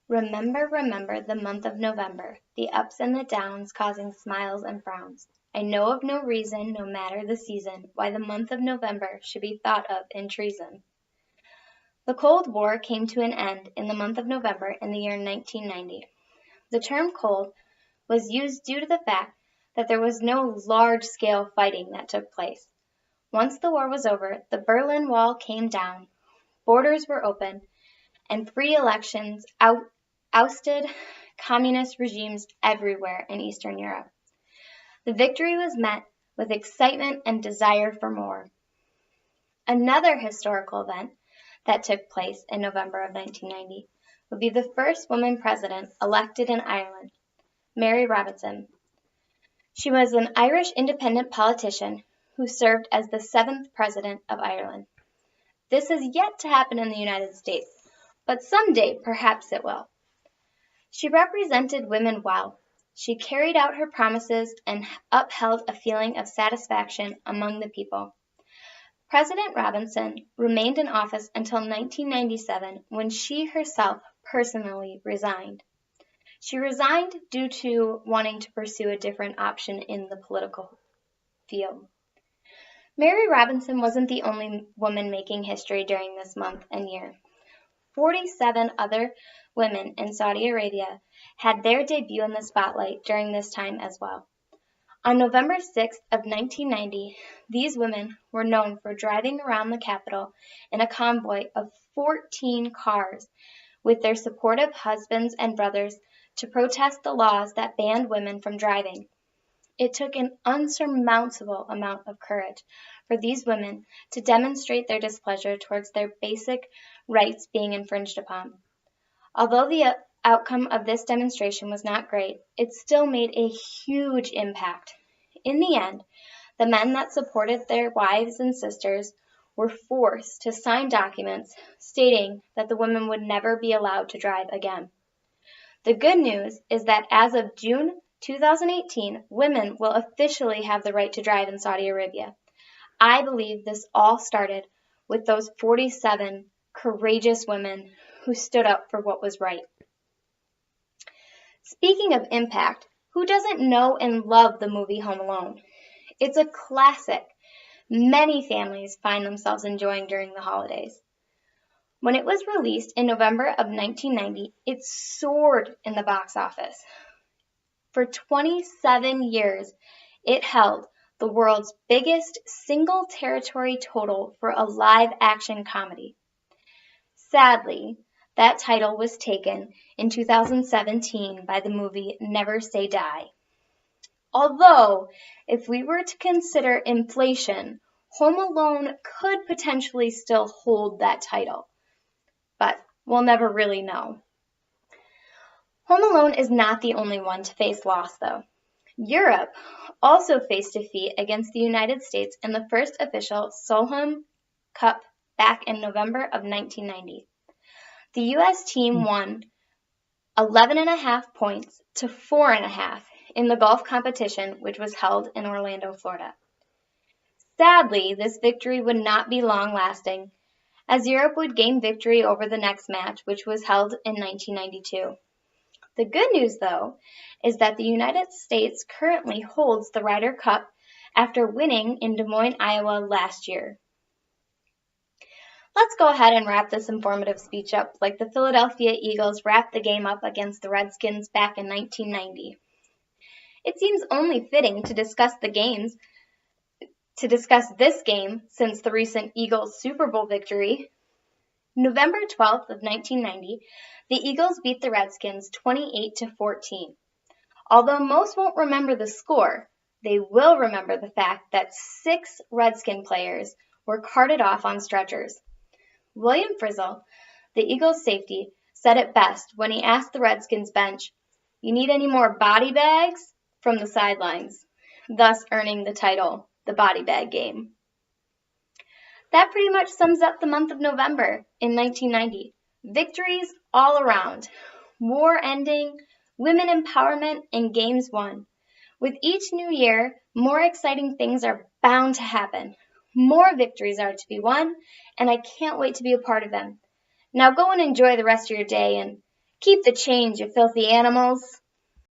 Remember, remember the month of November, the ups and the downs causing smiles and frowns. I know of no reason, no matter the season, why the month of November should be thought of in treason. The Cold War came to an end in the month of November in the year 1990. The term cold was used due to the fact that there was no large-scale fighting that took place. Once the war was over, the Berlin Wall came down, borders were open, and free elections ousted communist regimes everywhere in Eastern Europe. The victory was met with excitement and desire for more. Another historical event that took place in November of 1990 would be the first woman president elected in Ireland, Mary Robinson. She was an Irish independent politician who served as the 7th president of Ireland. This has yet to happen in the United States, but someday perhaps it will. She represented women well. She carried out her promises and upheld a feeling of satisfaction among the people. President Robinson remained in office until 1997 when she herself personally resigned. She resigned due to wanting to pursue a different option in the political field. Mary Robinson wasn't the only woman making history during this month and year. 47 other women in Saudi Arabia had their debut in the spotlight during this time as well. On November 6th of 1990, these women were known for driving around the capital in a convoy of 14 cars with their supportive husbands and brothers to protest the laws that banned women from driving. It took an unsurmountable amount of courage for these women to demonstrate their displeasure towards their basic rights being infringed upon. Although the outcome of this demonstration was not great, it still made a huge impact. In the end, the men that supported their wives and sisters were forced to sign documents stating that the women would never be allowed to drive again. The good news is that as of June 2018, women will officially have the right to drive in Saudi Arabia. I believe this all started with those 47 courageous women who stood up for what was right. Speaking of impact, who doesn't know and love the movie Home Alone? It's a classic many families find themselves enjoying during the holidays. When it was released in November of 1990, it soared in the box office. For 27 years, it held the world's biggest single territory total for a live-action comedy. Sadly, that title was taken in 2017 by the movie Never Say Die. Although, if we were to consider inflation, Home Alone could potentially still hold that title. But we'll never really know. Home Alone is not the only one to face loss, though. Europe also faced defeat against the United States in the first official Solheim Cup back in November of 1990. The U.S. team won 11.5 points to 4.5 in the golf competition, which was held in Orlando, Florida. Sadly, this victory would not be long-lasting, as Europe would gain victory over the next match, which was held in 1992. The good news, though, is that the United States currently holds the Ryder Cup after winning in Des Moines, Iowa last year. Let's go ahead and wrap this informative speech up like the Philadelphia Eagles wrapped the game up against the Redskins back in 1990. It seems only fitting to discuss this game since the recent Eagles Super Bowl victory. November 12th of 1990, the Eagles beat the Redskins 28-14. Although most won't remember the score, they will remember the fact that 6 Redskin players were carted off on stretchers. William Frizzell, the Eagles safety, said it best when he asked the Redskins bench, "You need any more body bags?" from the sidelines, thus earning the title, the Body Bag Game. That pretty much sums up the month of November in 1990. Victories all around, war ending, women empowerment, and games won. With each new year, more exciting things are bound to happen. More victories are to be won, and I can't wait to be a part of them. Now go and enjoy the rest of your day and Keep the change, you filthy animals!